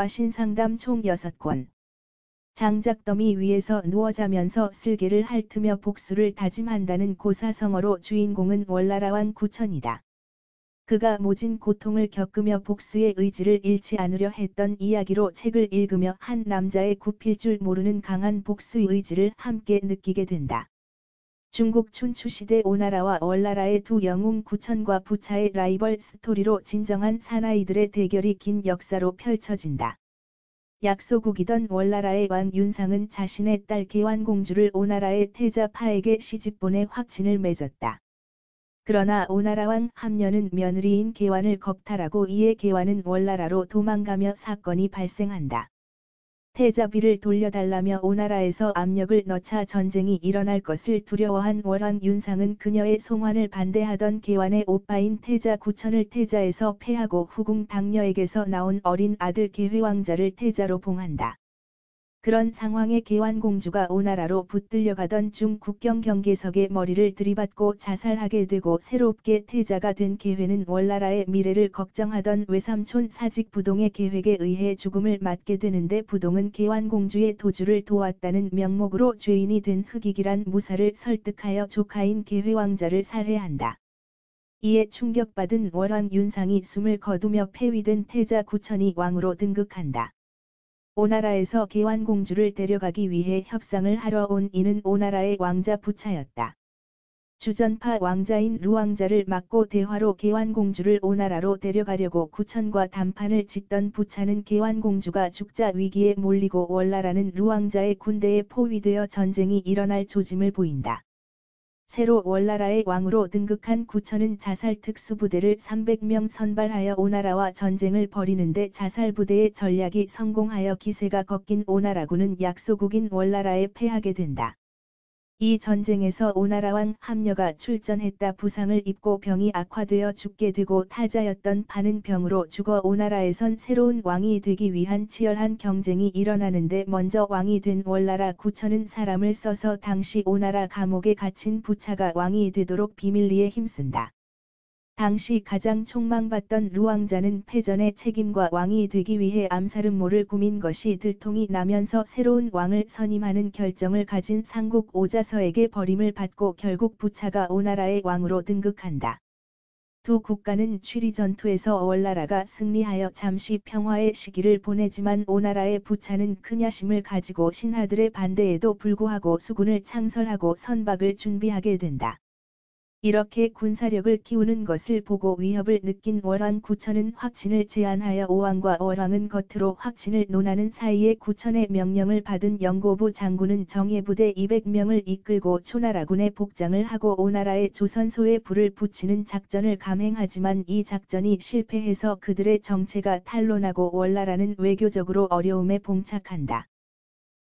신상담 총 6권. 장작더미 위에서 누워 자면서 쓸개를 핥으며 복수를 다짐한다는 고사성어로 주인공은 월나라왕 구천이다. 그가 모진 고통을 겪으며 복수의 의지를 잃지 않으려 했던 이야기로 책을 읽으며 한 남자의 굽힐 줄 모르는 강한 복수의 의지를 함께 느끼게 된다. 중국 춘추시대 오나라와 월나라의 두 영웅 구천과 부차의 라이벌 스토리로 진정한 사나이들의 대결이 긴 역사로 펼쳐진다. 약소국이던 월나라의 왕 윤상은 자신의 딸 계완공주를 오나라의 태자파에게 시집보내 확친을 맺었다. 그러나 오나라왕 함녀는 며느리인 계완을 겁탈하고 이에 계완은 월나라로 도망가며 사건이 발생한다. 태자비를 돌려달라며 오나라에서 압력을 넣자 전쟁이 일어날 것을 두려워한 월왕 윤상은 그녀의 송환을 반대하던 계완의 오빠인 태자 구천을 태자에서 패하고 후궁 당녀에게서 나온 어린 아들 계회왕자를 태자로 봉한다. 그런 상황에 계완공주가 오나라로 붙들려가던 중 국경 경계석에 머리를 들이받고 자살하게 되고 새롭게 태자가 된 계회는 월나라의 미래를 걱정하던 외삼촌 사직 부동의 계획에 의해 죽음을 맞게 되는데 부동은 계완공주의 도주를 도왔다는 명목으로 죄인이 된 흑익이란 무사를 설득하여 조카인 계회왕자를 살해한다. 이에 충격받은 월왕 윤상이 숨을 거두며 폐위된 태자 구천이 왕으로 등극한다. 오나라에서 계완공주를 데려가기 위해 협상을 하러 온 이는 오나라의 왕자 부차였다. 주전파 왕자인 루왕자를 막고 대화로 계완공주를 오나라로 데려가려고 구천과 담판을 짓던 부차는 계완공주가 죽자 위기에 몰리고 월나라는 루왕자의 군대에 포위되어 전쟁이 일어날 조짐을 보인다. 새로 월나라의 왕으로 등극한 구천은 자살 특수부대를 300명 선발하여 오나라와 전쟁을 벌이는데 자살부대의 전략이 성공하여 기세가 꺾인 오나라군은 약소국인 월나라에 패하게 된다. 이 전쟁에서 오나라왕 함녀가 출전했다 부상을 입고 병이 악화되어 죽게 되고 타자였던 파는 병으로 죽어 오나라에선 새로운 왕이 되기 위한 치열한 경쟁이 일어나는데 먼저 왕이 된 월나라 구천은 사람을 써서 당시 오나라 감옥에 갇힌 부차가 왕이 되도록 비밀리에 힘쓴다. 당시 가장 촉망받던 루왕자는 패전의 책임과 왕이 되기 위해 암살음모를 꾸민 것이 들통이 나면서 새로운 왕을 선임하는 결정을 가진 상국 오자서에게 버림을 받고 결국 부차가 오나라의 왕으로 등극한다. 두 국가는 취리 전투에서 월나라가 승리하여 잠시 평화의 시기를 보내지만 오나라의 부차는 큰 야심을 가지고 신하들의 반대에도 불구하고 수군을 창설하고 선박을 준비하게 된다. 이렇게 군사력을 키우는 것을 보고 위협을 느낀 월왕 구천은 확친을 제안하여 오왕과 월왕은 겉으로 확친을 논하는 사이에 구천의 명령을 받은 영고부 장군은 정예부대 200명을 이끌고 초나라군에 복장을 하고 오나라의 조선소에 불을 붙이는 작전을 감행하지만 이 작전이 실패해서 그들의 정체가 탄로나고 월나라는 외교적으로 어려움에 봉착한다.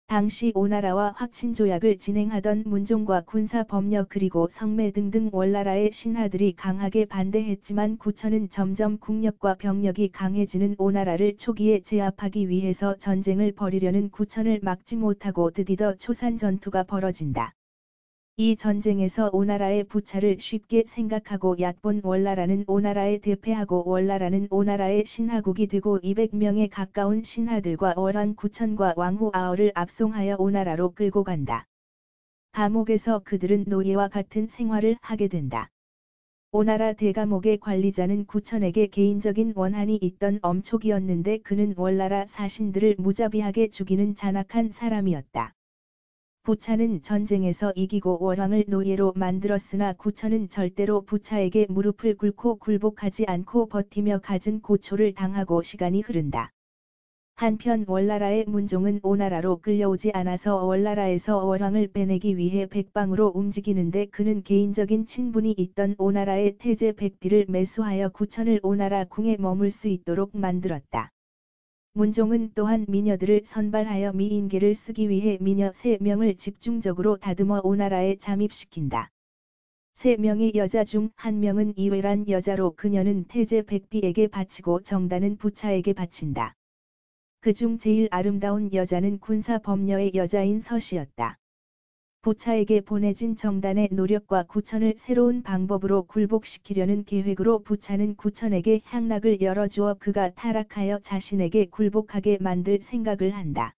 당시 오나라와 확친조약을 진행하던 문종과 군사법력 그리고 성매 등등 월나라의 신하들이 강하게 반대했지만 구천은 점점 국력과 병력이 강해지는 오나라를 초기에 제압하기 위해서 전쟁을 벌이려는 구천을 막지 못하고 드디어 초산 전투가 벌어진다. 이 전쟁에서 오나라의 부차를 쉽게 생각하고 얕본 월나라는 오나라에 대패하고 월나라는 오나라의 신하국이 되고 200명에 가까운 신하들과 월왕 구천과 왕후 아어를 압송하여 오나라로 끌고 간다. 감옥에서 그들은 노예와 같은 생활을 하게 된다. 오나라 대감옥의 관리자는 구천에게 개인적인 원한이 있던 엄촉이었는데 그는 월나라 사신들을 무자비하게 죽이는 잔악한 사람이었다. 부차는 전쟁에서 이기고 월왕을 노예로 만들었으나 구천은 절대로 부차에게 무릎을 꿇고 굴복하지 않고 버티며 갖은 고초를 당하고 시간이 흐른다. 한편 월나라의 문종은 오나라로 끌려오지 않아서 월나라에서 월왕을 빼내기 위해 백방으로 움직이는데 그는 개인적인 친분이 있던 오나라의 태제 백비를 매수하여 구천을 오나라 궁에 머물 수 있도록 만들었다. 문종은 또한 미녀들을 선발하여 미인계를 쓰기 위해 미녀 3명을 집중적으로 다듬어 오나라에 잠입시킨다. 3명의 여자 중 1명은 이외란 여자로 그녀는 태제 백비에게 바치고 정단은 부차에게 바친다. 그중 제일 아름다운 여자는 군사법녀의 여자인 서씨였다. 부차에게 보내진 정단의 노력과 구천을 새로운 방법으로 굴복시키려는 계획으로 부차는 구천에게 향락을 열어주어 그가 타락하여 자신에게 굴복하게 만들 생각을 한다.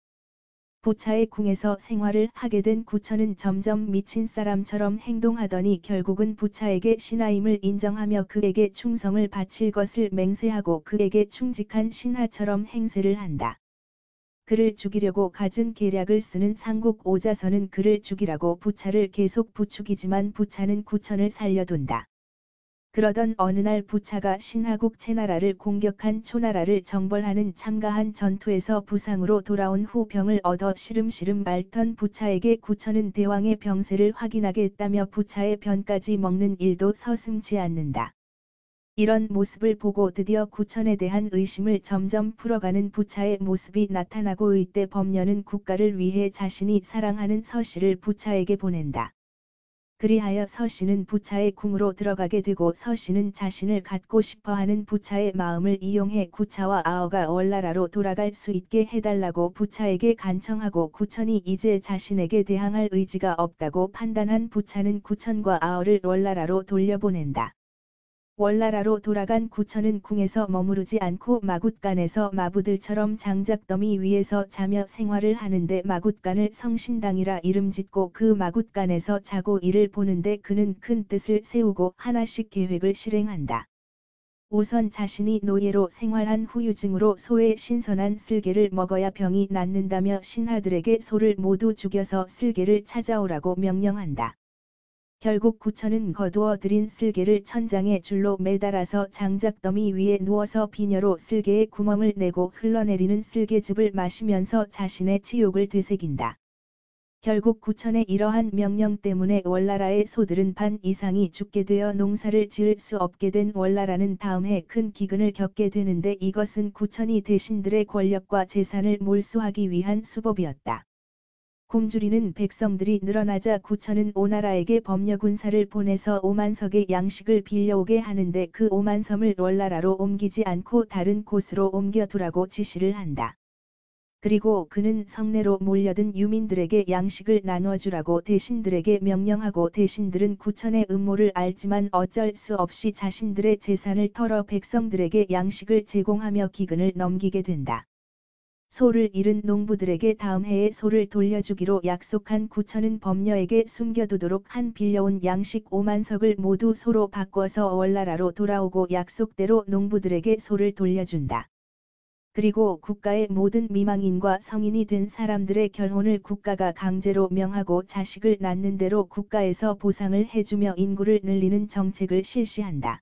부차의 궁에서 생활을 하게 된 구천은 점점 미친 사람처럼 행동하더니 결국은 부차에게 신하임을 인정하며 그에게 충성을 바칠 것을 맹세하고 그에게 충직한 신하처럼 행세를 한다. 그를 죽이려고 갖은 계략을 쓰는 상국 오자선은 그를 죽이라고 부차를 계속 부추기지만 부차는 구천을 살려둔다. 그러던 어느 날 부차가 신하국 채나라를 공격한 초나라를 정벌하는 참가한 전투에서 부상으로 돌아온 후 병을 얻어 시름시름 앓던 부차에게 구천은 대왕의 병세를 확인하겠다며 부차의 변까지 먹는 일도 서슴지 않는다. 이런 모습을 보고 드디어 구천에 대한 의심을 점점 풀어가는 부차의 모습이 나타나고 이때 범녀는 국가를 위해 자신이 사랑하는 서씨를 부차에게 보낸다. 그리하여 서씨는 부차의 궁으로 들어가게 되고 서씨는 자신을 갖고 싶어하는 부차의 마음을 이용해 구차와 아어가 월나라로 돌아갈 수 있게 해달라고 부차에게 간청하고 구천이 이제 자신에게 대항할 의지가 없다고 판단한 부차는 구천과 아어를 월나라로 돌려보낸다. 월나라로 돌아간 구천은 궁에서 머무르지 않고 마굿간에서 마부들처럼 장작더미 위에서 자며 생활을 하는데 마굿간을 성신당이라 이름짓고 그 마굿간에서 자고 이를 보는데 그는 큰 뜻을 세우고 하나씩 계획을 실행한다. 우선 자신이 노예로 생활한 후유증으로 소의 신선한 쓸개를 먹어야 병이 낫는다며 신하들에게 소를 모두 죽여서 쓸개를 찾아오라고 명령한다. 결국 구천은 거두어 들인 쓸개를 천장에 줄로 매달아서 장작더미 위에 누워서 비녀로 쓸개에 구멍을 내고 흘러내리는 쓸개즙을 마시면서 자신의 치욕을 되새긴다. 결국 구천의 이러한 명령 때문에 월나라의 소들은 반 이상이 죽게 되어 농사를 지을 수 없게 된 월나라는 다음 해 큰 기근을 겪게 되는데 이것은 구천이 대신들의 권력과 재산을 몰수하기 위한 수법이었다. 굶주리는 백성들이 늘어나자 구천은 오나라에게 범녀군사를 보내서 5만 석의 양식을 빌려오게 하는데 그 5만 섬을 월나라로 옮기지 않고 다른 곳으로 옮겨두라고 지시를 한다. 그리고 그는 성내로 몰려든 유민들에게 양식을 나눠주라고 대신들에게 명령하고 대신들은 구천의 음모를 알지만 어쩔 수 없이 자신들의 재산을 털어 백성들에게 양식을 제공하며 기근을 넘기게 된다. 소를 잃은 농부들에게 다음 해에 소를 돌려주기로 약속한 구천은 범녀에게 숨겨두도록 한 빌려온 양식 5만 석을 모두 소로 바꿔서 월나라로 돌아오고 약속대로 농부들에게 소를 돌려준다. 그리고 국가의 모든 미망인과 성인이 된 사람들의 결혼을 국가가 강제로 명하고 자식을 낳는 대로 국가에서 보상을 해주며 인구를 늘리는 정책을 실시한다.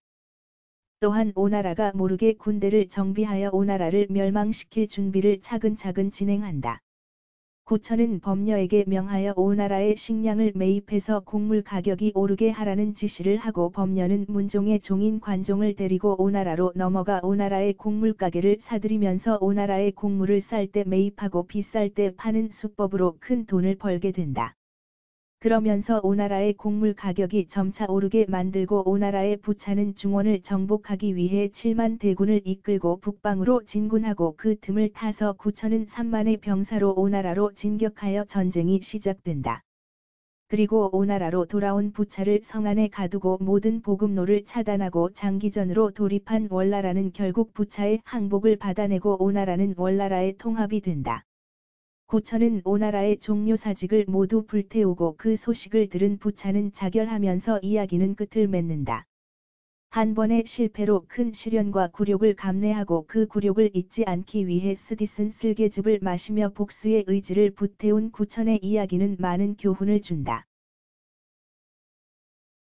또한 오나라가 모르게 군대를 정비하여 오나라를 멸망시킬 준비를 차근차근 진행한다. 구천은 범녀에게 명하여 오나라의 식량을 매입해서 곡물 가격이 오르게 하라는 지시를 하고 범녀는 문종의 종인 관종을 데리고 오나라로 넘어가 오나라의 곡물 가게를 사들이면서 오나라의 곡물을 쌀 때 매입하고 비쌀 때 파는 수법으로 큰 돈을 벌게 된다. 그러면서 오나라의 곡물 가격이 점차 오르게 만들고 오나라의 부차는 중원을 정복하기 위해 7만 대군을 이끌고 북방으로 진군하고 그 틈을 타서 구천은 3만의 병사로 오나라로 진격하여 전쟁이 시작된다. 그리고 오나라로 돌아온 부차를 성안에 가두고 모든 보급로를 차단하고 장기전으로 돌입한 월나라는 결국 부차의 항복을 받아내고 오나라는 월나라의 통합이 된다. 구천은 오나라의 종묘사직을 모두 불태우고 그 소식을 들은 부차는 자결하면서 이야기는 끝을 맺는다. 한 번의 실패로 큰 시련과 굴욕을 감내하고 그 굴욕을 잊지 않기 위해 쓰디쓴 쓸개즙을 마시며 복수의 의지를 불태운 구천의 이야기는 많은 교훈을 준다.